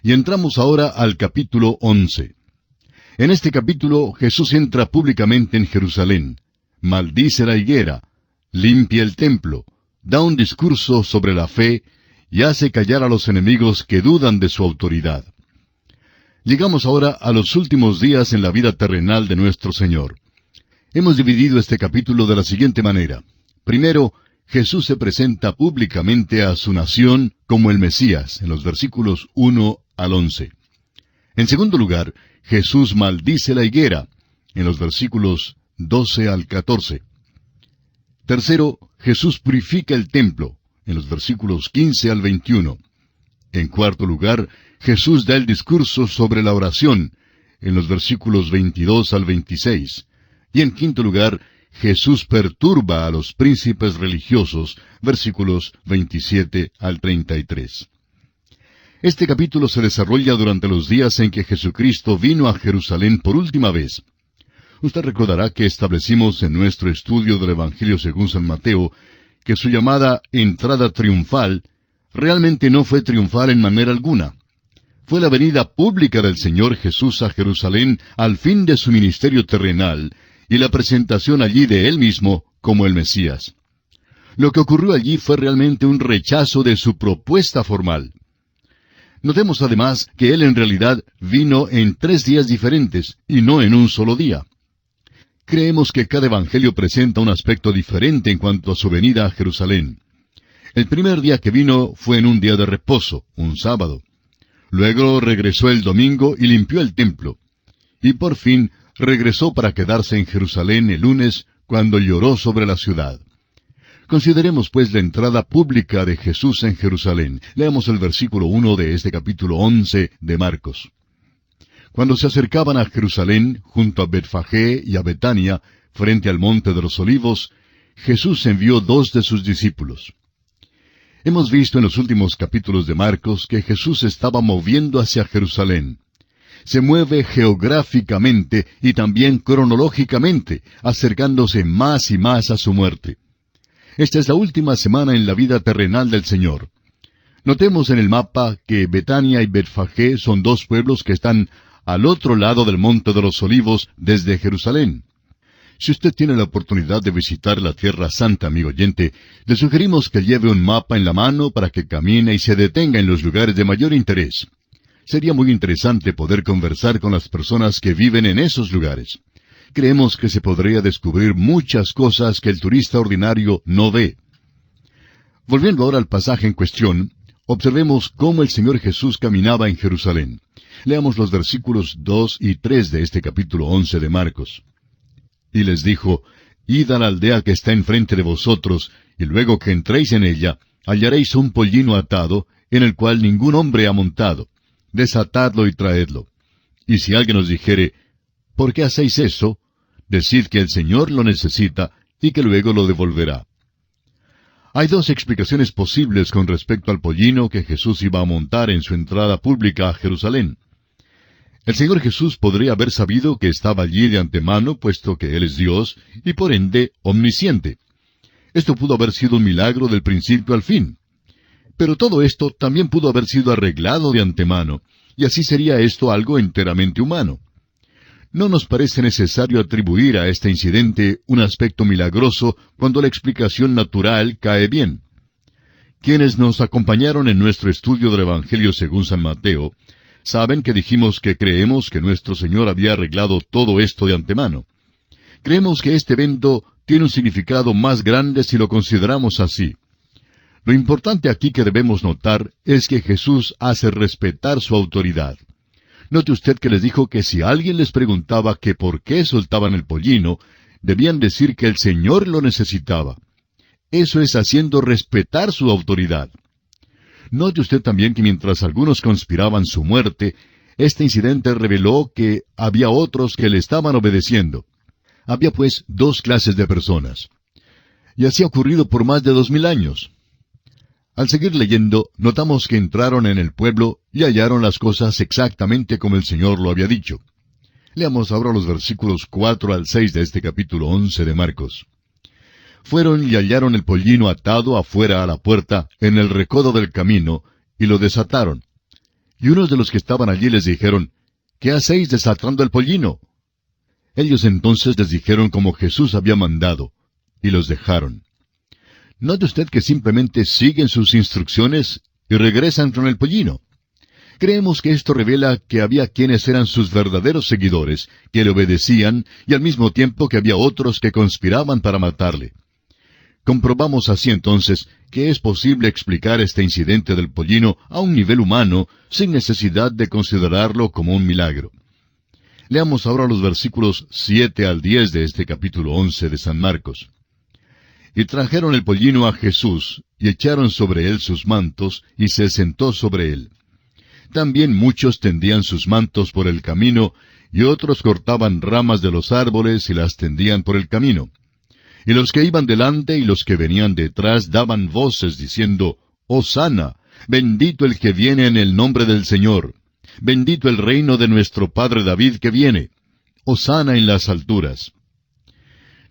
Y entramos ahora al capítulo 11. En este capítulo Jesús entra públicamente en Jerusalén, maldice la higuera, limpia el templo, da un discurso sobre la fe y hace callar a los enemigos que dudan de su autoridad. Llegamos ahora a los últimos días en la vida terrenal de nuestro Señor. Hemos dividido este capítulo de la siguiente manera. Primero, Jesús se presenta públicamente a su nación como el Mesías, en los versículos 1 al 11. En segundo lugar, Jesús maldice la higuera, en los versículos 12 al 14. Tercero, Jesús purifica el templo, en los versículos 15 al 21. En cuarto lugar, Jesús da el discurso sobre la oración, en los versículos 22 al 26. Y en quinto lugar, Jesús perturba a los príncipes religiosos, versículos 27 al 33. Este capítulo se desarrolla durante los días en que Jesucristo vino a Jerusalén por última vez. Usted recordará que establecimos en nuestro estudio del Evangelio según San Mateo que su llamada entrada triunfal realmente no fue triunfal en manera alguna. Fue la venida pública del Señor Jesús a Jerusalén al fin de su ministerio terrenal y la presentación allí de Él mismo como el Mesías. Lo que ocurrió allí fue realmente un rechazo de su propuesta formal. Notemos además que Él en realidad vino en 3 días diferentes y no en un solo día. Creemos que cada evangelio presenta un aspecto diferente en cuanto a su venida a Jerusalén. El primer día que vino fue en un día de reposo, un sábado. Luego regresó el domingo y limpió el templo. Y por fin regresó para quedarse en Jerusalén el lunes, cuando lloró sobre la ciudad. Consideremos pues la entrada pública de Jesús en Jerusalén. Leamos el versículo 1 de este capítulo 11 de Marcos. Cuando se acercaban a Jerusalén, junto a Betfagé y a Betania, frente al monte de los Olivos, Jesús envió 2 de sus discípulos. Hemos visto en los últimos capítulos de Marcos que Jesús estaba moviendo hacia Jerusalén. Se mueve geográficamente y también cronológicamente, acercándose más y más a su muerte. Esta es la última semana en la vida terrenal del Señor. Notemos en el mapa que Betania y Betfagé son 2 pueblos que están al otro lado del Monte de los Olivos desde Jerusalén. Si usted tiene la oportunidad de visitar la Tierra Santa, amigo oyente, le sugerimos que lleve un mapa en la mano para que camine y se detenga en los lugares de mayor interés. Sería muy interesante poder conversar con las personas que viven en esos lugares. Creemos que se podría descubrir muchas cosas que el turista ordinario no ve. Volviendo ahora al pasaje en cuestión, observemos cómo el Señor Jesús caminaba en Jerusalén. Leamos los versículos 2 y 3 de este capítulo 11 de Marcos. Y les dijo, Id a la aldea que está enfrente de vosotros, y luego que entréis en ella, hallaréis un pollino atado, en el cual ningún hombre ha montado. Desatadlo y traedlo. Y si alguien os dijere, ¿por qué hacéis eso? Decid que el Señor lo necesita, y que luego lo devolverá. Hay 2 explicaciones posibles con respecto al pollino que Jesús iba a montar en su entrada pública a Jerusalén. El Señor Jesús podría haber sabido que estaba allí de antemano, puesto que Él es Dios, y por ende omnisciente. Esto pudo haber sido un milagro del principio al fin. Pero todo esto también pudo haber sido arreglado de antemano, y así sería esto algo enteramente humano. No nos parece necesario atribuir a este incidente un aspecto milagroso cuando la explicación natural cae bien. Quienes nos acompañaron en nuestro estudio del Evangelio según San Mateo, saben que dijimos que creemos que nuestro Señor había arreglado todo esto de antemano. Creemos que este evento tiene un significado más grande si lo consideramos así. Lo importante aquí que debemos notar es que Jesús hace respetar su autoridad. Note usted que les dijo que si alguien les preguntaba que por qué soltaban el pollino, debían decir que el Señor lo necesitaba. Eso es haciendo respetar su autoridad. Note usted también que mientras algunos conspiraban su muerte, este incidente reveló que había otros que le estaban obedeciendo. Había pues 2 clases de personas. Y así ha ocurrido por más de 2000 años. Al seguir leyendo, notamos que entraron en el pueblo y hallaron las cosas exactamente como el Señor lo había dicho. Leamos ahora los versículos 4 al 6 de este capítulo 11 de Marcos. Fueron y hallaron el pollino atado afuera a la puerta, en el recodo del camino, y lo desataron. Y unos de los que estaban allí les dijeron, ¿qué hacéis desatando el pollino? Ellos entonces les dijeron como Jesús había mandado, y los dejaron. Note usted que simplemente siguen sus instrucciones y regresan con el pollino. Creemos que esto revela que había quienes eran sus verdaderos seguidores, que le obedecían, y al mismo tiempo que había otros que conspiraban para matarle. Comprobamos así entonces que es posible explicar este incidente del pollino a un nivel humano sin necesidad de considerarlo como un milagro. Leamos ahora los versículos 7 al 10 de este capítulo 11 de San Marcos. Y trajeron el pollino a Jesús, y echaron sobre él sus mantos, y se sentó sobre él. También muchos tendían sus mantos por el camino, y otros cortaban ramas de los árboles y las tendían por el camino. Y los que iban delante y los que venían detrás daban voces diciendo, Hosana, bendito el que viene en el nombre del Señor. Bendito el reino de nuestro padre David que viene. Hosana en las alturas.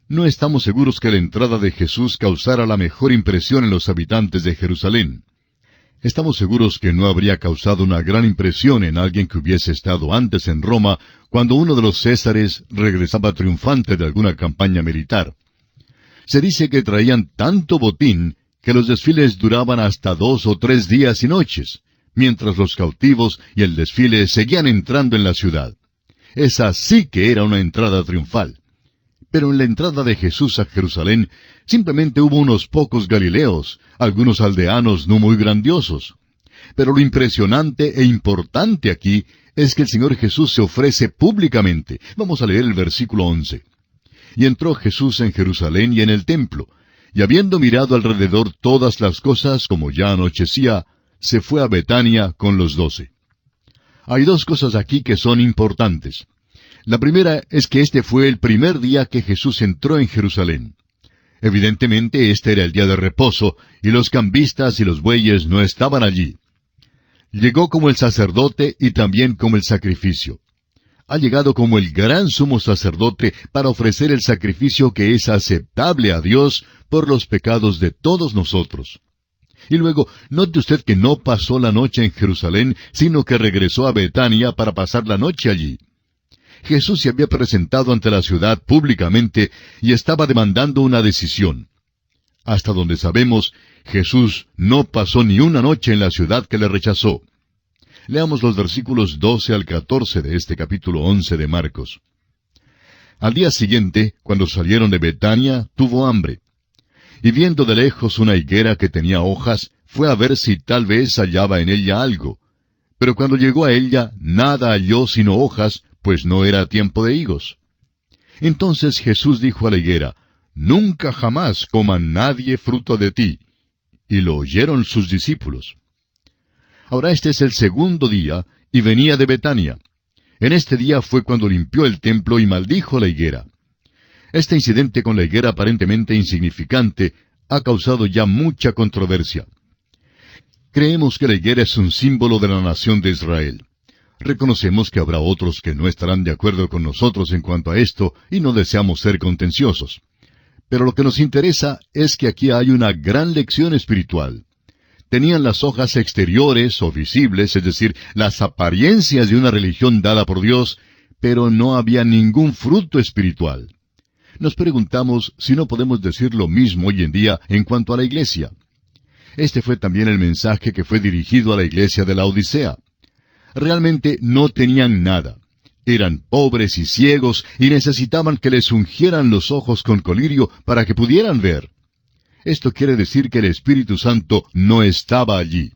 No estamos seguros que la entrada de Jesús causara la mejor impresión en los habitantes de Jerusalén. Estamos seguros que no habría causado una gran impresión en alguien que hubiese estado antes en Roma, cuando uno de los Césares regresaba triunfante de alguna campaña militar. Se dice que traían tanto botín que los desfiles duraban hasta 2 o 3 días y noches, mientras los cautivos y el desfile seguían entrando en la ciudad. Esa sí que era una entrada triunfal. Pero en la entrada de Jesús a Jerusalén simplemente hubo unos pocos galileos, algunos aldeanos no muy grandiosos. Pero lo impresionante e importante aquí es que el Señor Jesús se ofrece públicamente. Vamos a leer el versículo 11. Y entró Jesús en Jerusalén y en el templo, y habiendo mirado alrededor todas las cosas, como ya anochecía, se fue a Betania con los 12. Hay 2 cosas aquí que son importantes. La primera es que este fue el primer día que Jesús entró en Jerusalén. Evidentemente este era el día de reposo, y los cambistas y los bueyes no estaban allí. Llegó como el sacerdote y también como el sacrificio. Ha llegado como el gran sumo sacerdote para ofrecer el sacrificio que es aceptable a Dios por los pecados de todos nosotros. Y luego, note usted que no pasó la noche en Jerusalén, sino que regresó a Betania para pasar la noche allí. Jesús se había presentado ante la ciudad públicamente y estaba demandando una decisión. Hasta donde sabemos, Jesús no pasó ni una noche en la ciudad que le rechazó. Leamos los versículos 12 al 14 de este capítulo 11 de Marcos. Al día siguiente, cuando salieron de Betania, tuvo hambre. Y viendo de lejos una higuera que tenía hojas, fue a ver si tal vez hallaba en ella algo. Pero cuando llegó a ella, nada halló sino hojas, pues no era tiempo de higos. Entonces Jesús dijo a la higuera, Nunca jamás coma nadie fruto de ti. Y lo oyeron sus discípulos. Ahora este es el segundo día, y venía de Betania. En este día fue cuando limpió el templo y maldijo la higuera. Este incidente con la higuera aparentemente insignificante ha causado ya mucha controversia. Creemos que la higuera es un símbolo de la nación de Israel. Reconocemos que habrá otros que no estarán de acuerdo con nosotros en cuanto a esto, y no deseamos ser contenciosos. Pero lo que nos interesa es que aquí hay una gran lección espiritual. Tenían las hojas exteriores o visibles, es decir, las apariencias de una religión dada por Dios, pero no había ningún fruto espiritual. Nos preguntamos si no podemos decir lo mismo hoy en día en cuanto a la iglesia. Este fue también el mensaje que fue dirigido a la iglesia de la Odisea. Realmente no tenían nada. Eran pobres y ciegos y necesitaban que les ungieran los ojos con colirio para que pudieran ver. Esto quiere decir que el Espíritu Santo no estaba allí.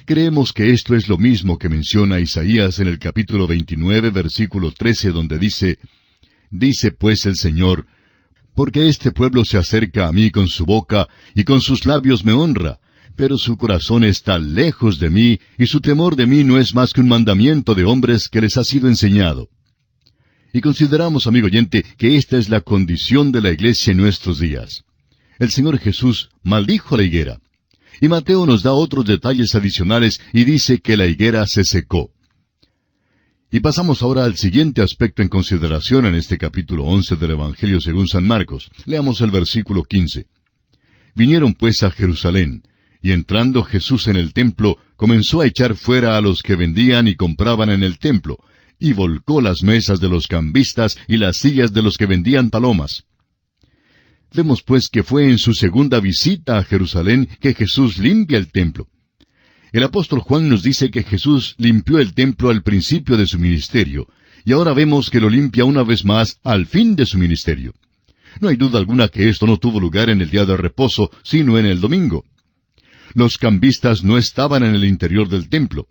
Creemos que esto es lo mismo que menciona Isaías en el capítulo 29, versículo 13, donde dice, Dice pues el Señor, porque este pueblo se acerca a mí con su boca, y con sus labios me honra, pero su corazón está lejos de mí, y su temor de mí no es más que un mandamiento de hombres que les ha sido enseñado. Y consideramos, amigo oyente, que esta es la condición de la iglesia en nuestros días. El Señor Jesús maldijo la higuera. Y Mateo nos da otros detalles adicionales y dice que la higuera se secó. Y pasamos ahora al siguiente aspecto en consideración en este capítulo 11 del Evangelio según San Marcos. Leamos el versículo 15. Vinieron pues a Jerusalén, Y entrando Jesús en el templo, comenzó a echar fuera a los que vendían y compraban en el templo, y volcó las mesas de los cambistas y las sillas de los que vendían palomas. Vemos pues que fue en su segunda visita a Jerusalén que Jesús limpia el templo. El apóstol Juan nos dice que Jesús limpió el templo al principio de su ministerio, y ahora vemos que lo limpia una vez más al fin de su ministerio. No hay duda alguna que esto no tuvo lugar en el día de reposo, sino en el domingo. Los cambistas no estaban en el interior del templo.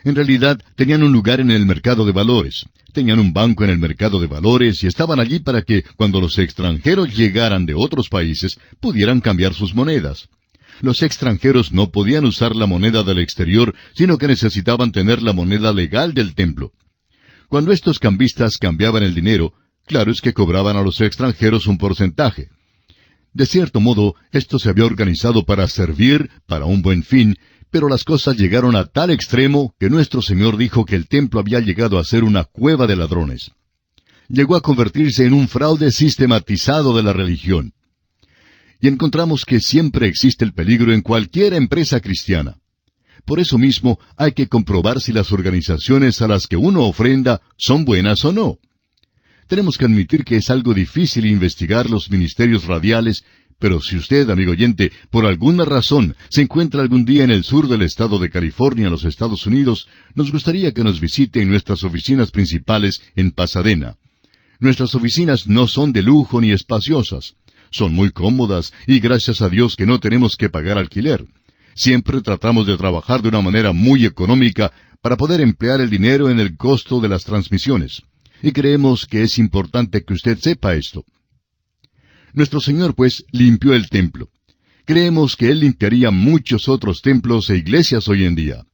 En realidad, tenían un lugar en el mercado de valores. Tenían un banco en el mercado de valores y estaban allí para que, cuando los extranjeros llegaran de otros países, pudieran cambiar sus monedas. Los extranjeros no podían usar la moneda del exterior, sino que necesitaban tener la moneda legal del templo. Cuando estos cambistas cambiaban el dinero, claro es que cobraban a los extranjeros un porcentaje. De cierto modo, esto se había organizado para servir, para un buen fin, pero las cosas llegaron a tal extremo que nuestro Señor dijo que el templo había llegado a ser una cueva de ladrones. Llegó a convertirse en un fraude sistematizado de la religión. Y encontramos que siempre existe el peligro en cualquier empresa cristiana. Por eso mismo hay que comprobar si las organizaciones a las que uno ofrenda son buenas o no. Tenemos que admitir que es algo difícil investigar los ministerios radiales, pero si usted, amigo oyente, por alguna razón se encuentra algún día en el sur del estado de California, en los Estados Unidos, nos gustaría que nos visite en nuestras oficinas principales en Pasadena. Nuestras oficinas no son de lujo ni espaciosas. Son muy cómodas y gracias a Dios que no tenemos que pagar alquiler. Siempre tratamos de trabajar de una manera muy económica para poder emplear el dinero en el costo de las transmisiones. Y creemos que es importante que usted sepa esto. Nuestro Señor, pues, limpió el templo. Creemos que Él limpiaría muchos otros templos e iglesias hoy en día.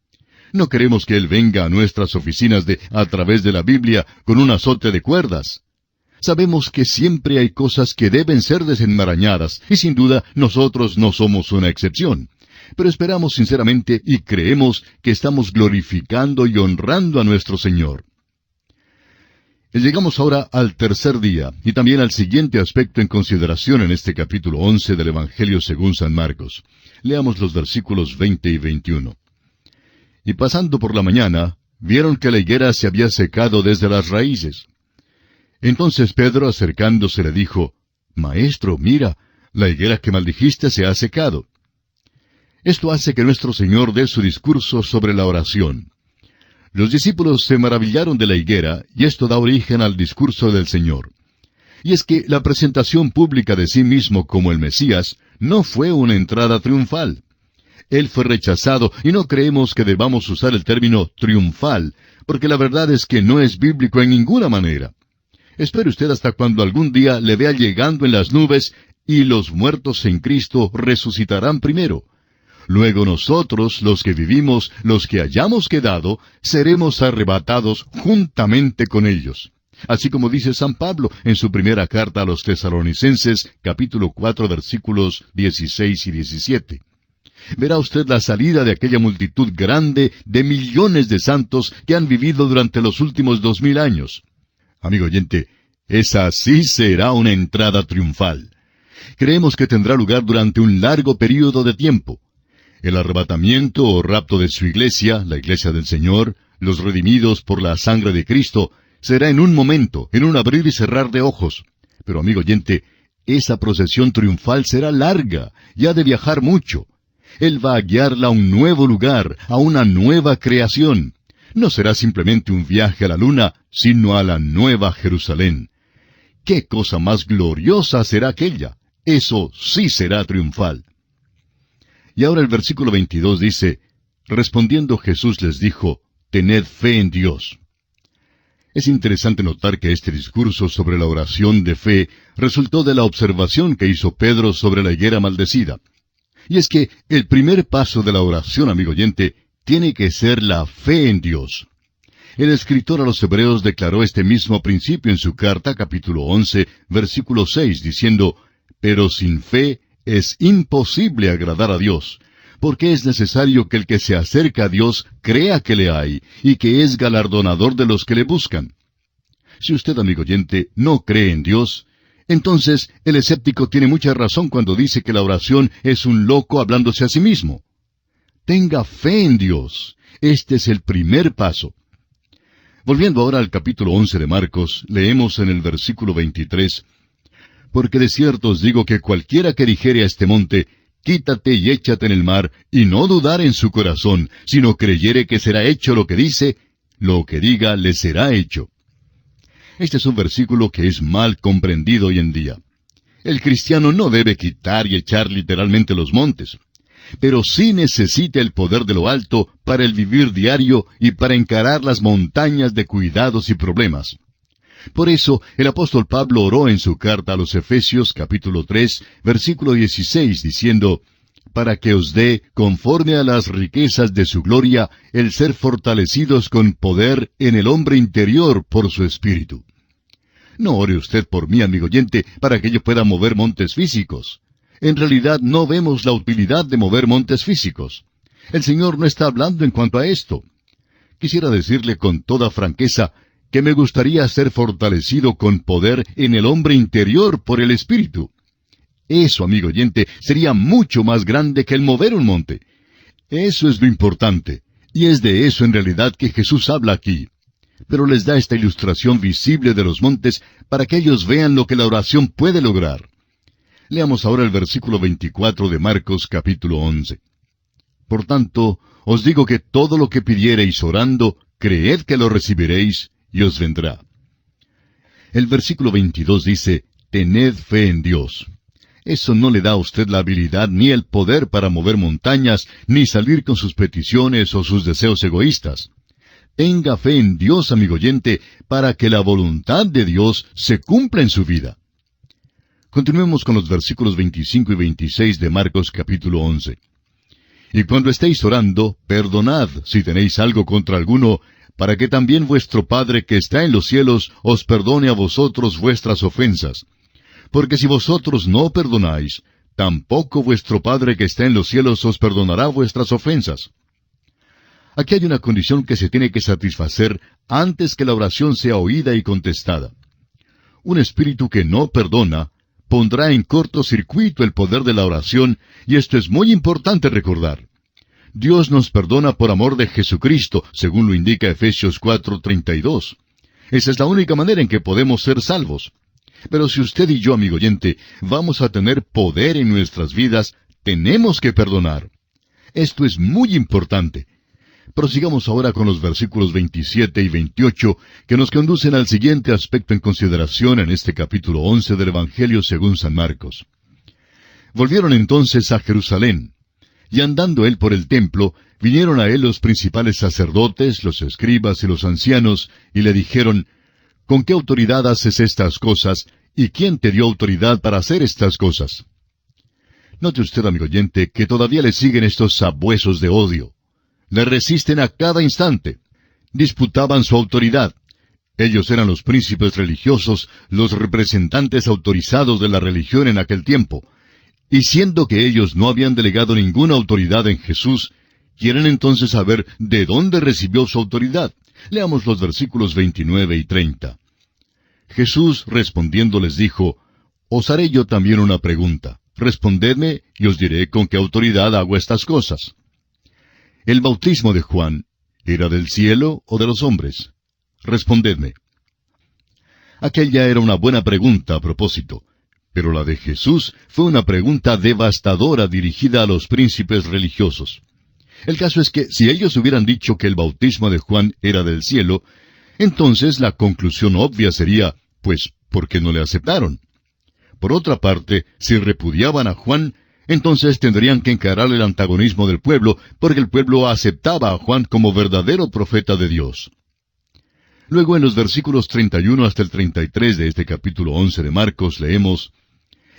No queremos que Él venga a nuestras oficinas a través de la Biblia con un azote de cuerdas. Sabemos que siempre hay cosas que deben ser desenmarañadas, y sin duda nosotros no somos una excepción. Pero esperamos sinceramente y creemos que estamos glorificando y honrando a nuestro Señor. Llegamos ahora al tercer día, y también al siguiente aspecto en consideración en este capítulo 11 del Evangelio según San Marcos. Leamos los versículos 20 y 21. Y pasando por la mañana, vieron que la higuera se había secado desde las raíces. Entonces Pedro, acercándose, le dijo, Maestro, mira, la higuera que maldijiste se ha secado. Esto hace que nuestro Señor dé su discurso sobre la oración. Los discípulos se maravillaron de la higuera, y esto da origen al discurso del Señor. Y es que la presentación pública de sí mismo como el Mesías no fue una entrada triunfal. Él fue rechazado, y no creemos que debamos usar el término triunfal, porque la verdad es que no es bíblico en ninguna manera. Espere usted hasta cuando algún día le vea llegando en las nubes, y los muertos en Cristo resucitarán primero. Luego nosotros, los que vivimos, los que hayamos quedado, seremos arrebatados juntamente con ellos. Así como dice San Pablo en su primera carta a los Tesalonicenses, capítulo 4, versículos 16 y 17. Verá usted la salida de aquella multitud grande de millones de santos que han vivido durante los últimos 2000 años. Amigo oyente, esa sí será una entrada triunfal. Creemos que tendrá lugar durante un largo período de tiempo. El arrebatamiento o rapto de su iglesia, la iglesia del Señor, los redimidos por la sangre de Cristo, será en un momento, en un abrir y cerrar de ojos. Pero, amigo oyente, esa procesión triunfal será larga y ha de viajar mucho. Él va a guiarla a un nuevo lugar, a una nueva creación. No será simplemente un viaje a la luna, sino a la nueva Jerusalén. ¡Qué cosa más gloriosa será aquella! Eso sí será triunfal. Y ahora el versículo 22 dice, respondiendo Jesús les dijo, tened fe en Dios. Es interesante notar que este discurso sobre la oración de fe resultó de la observación que hizo Pedro sobre la higuera maldecida. Y es que el primer paso de la oración, amigo oyente, tiene que ser la fe en Dios. El escritor a los Hebreos declaró este mismo principio en su carta, capítulo 11, versículo 6, diciendo, pero sin fe es imposible agradar a Dios, porque es necesario que el que se acerca a Dios crea que le hay, y que es galardonador de los que le buscan. Si usted, amigo oyente, no cree en Dios, Entonces, el escéptico tiene mucha razón cuando dice que la oración es un loco hablándose a sí mismo. Tenga fe en Dios. Este es el primer paso. Volviendo ahora al capítulo 11 de Marcos, leemos en el versículo 23, «Porque de cierto os digo que cualquiera que dijere a este monte, quítate y échate en el mar, y no dudar en su corazón, sino creyere que será hecho lo que dice, lo que diga le será hecho». Este es un versículo que es mal comprendido hoy en día. El cristiano no debe quitar y echar literalmente los montes, pero sí necesita el poder de lo alto para el vivir diario y para encarar las montañas de cuidados y problemas. Por eso, el apóstol Pablo oró en su carta a los Efesios, capítulo 3, versículo 16, diciendo, «Para que os dé, conforme a las riquezas de su gloria, el ser fortalecidos con poder en el hombre interior por su espíritu». No ore usted por mí, amigo oyente, para que yo pueda mover montes físicos. En realidad no vemos la utilidad de mover montes físicos. El Señor no está hablando en cuanto a esto. Quisiera decirle con toda franqueza que me gustaría ser fortalecido con poder en el hombre interior por el Espíritu. Eso, amigo oyente, sería mucho más grande que el mover un monte. Eso es lo importante, y es de eso en realidad que Jesús habla aquí. Pero les da esta ilustración visible de los montes para que ellos vean lo que la oración puede lograr. Leamos ahora el versículo 24 de Marcos capítulo 11. «Por tanto, os digo que todo lo que pidiereis orando, creed que lo recibiréis, y os vendrá». El versículo 22 dice, «Tened fe en Dios». Eso no le da a usted la habilidad ni el poder para mover montañas, ni salir con sus peticiones o sus deseos egoístas. Tenga fe en Dios, amigo oyente, para que la voluntad de Dios se cumpla en su vida. Continuemos con los versículos 25 y 26 de Marcos capítulo 11. «Y cuando estéis orando, perdonad si tenéis algo contra alguno, para que también vuestro Padre que está en los cielos os perdone a vosotros vuestras ofensas. Porque si vosotros no perdonáis, tampoco vuestro Padre que está en los cielos os perdonará vuestras ofensas». Aquí hay una condición que se tiene que satisfacer antes que la oración sea oída y contestada. Un espíritu que no perdona pondrá en cortocircuito el poder de la oración, y esto es muy importante recordar. Dios nos perdona por amor de Jesucristo, según lo indica Efesios 4:32. Esa es la única manera en que podemos ser salvos. Pero si usted y yo, amigo oyente, vamos a tener poder en nuestras vidas, tenemos que perdonar. Esto es muy importante. Prosigamos ahora con los versículos 27 y 28, que nos conducen al siguiente aspecto en consideración en este capítulo 11 del Evangelio según San Marcos. «Volvieron entonces a Jerusalén, y andando él por el templo, vinieron a él los principales sacerdotes, los escribas y los ancianos, y le dijeron, ¿con qué autoridad haces estas cosas, y quién te dio autoridad para hacer estas cosas?» Note usted, amigo oyente, que todavía le siguen estos sabuesos de odio. Le resisten a cada instante. Disputaban su autoridad. Ellos eran los príncipes religiosos, los representantes autorizados de la religión en aquel tiempo. Y siendo que ellos no habían delegado ninguna autoridad en Jesús, quieren entonces saber de dónde recibió su autoridad. Leamos los versículos 29 y 30. Jesús respondiendo les dijo, «Os haré yo también una pregunta. Respondedme y os diré con qué autoridad hago estas cosas. ¿El bautismo de Juan era del cielo o de los hombres? Respondedme». Aquella era una buena pregunta a propósito, pero la de Jesús fue una pregunta devastadora dirigida a los príncipes religiosos. El caso es que si ellos hubieran dicho que el bautismo de Juan era del cielo, entonces la conclusión obvia sería, pues, ¿por qué no le aceptaron? Por otra parte, si repudiaban a Juan, entonces tendrían que encarar el antagonismo del pueblo, porque el pueblo aceptaba a Juan como verdadero profeta de Dios. Luego en los versículos 31 hasta el 33 de este capítulo 11 de Marcos leemos,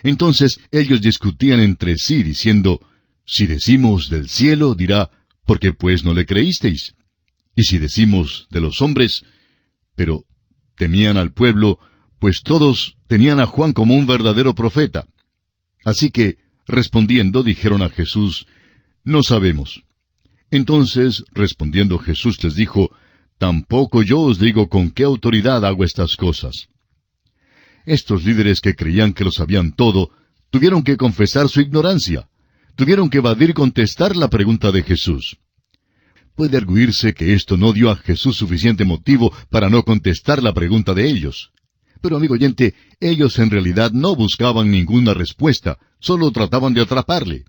«Entonces ellos discutían entre sí, diciendo, si decimos del cielo, dirá, ¿por qué pues no le creísteis? Y si decimos de los hombres, pero temían al pueblo, pues todos tenían a Juan como un verdadero profeta. Así que, respondiendo, dijeron a Jesús, «No sabemos». Entonces, respondiendo Jesús les dijo, «Tampoco yo os digo con qué autoridad hago estas cosas». Estos líderes que creían que lo sabían todo, tuvieron que confesar su ignorancia. Tuvieron que evadir contestar la pregunta de Jesús. Puede arguirse que esto no dio a Jesús suficiente motivo para no contestar la pregunta de ellos. Pero, amigo oyente, ellos en realidad no buscaban ninguna respuesta, solo trataban de atraparle.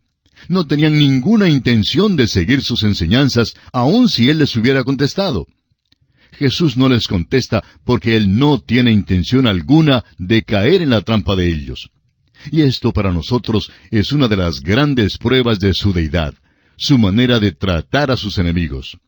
No tenían ninguna intención de seguir sus enseñanzas, aun si Él les hubiera contestado. Jesús no les contesta porque Él no tiene intención alguna de caer en la trampa de ellos. Y esto para nosotros es una de las grandes pruebas de su deidad, su manera de tratar a sus enemigos.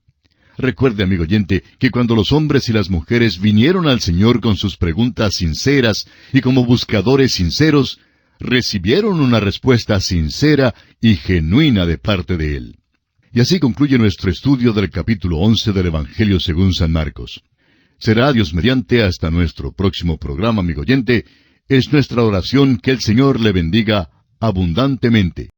Recuerde, amigo oyente, que cuando los hombres y las mujeres vinieron al Señor con sus preguntas sinceras y como buscadores sinceros, recibieron una respuesta sincera y genuina de parte de Él. Y así concluye nuestro estudio del capítulo 11 del Evangelio según San Marcos. Será Dios mediante hasta nuestro próximo programa, amigo oyente. Es nuestra oración que el Señor le bendiga abundantemente.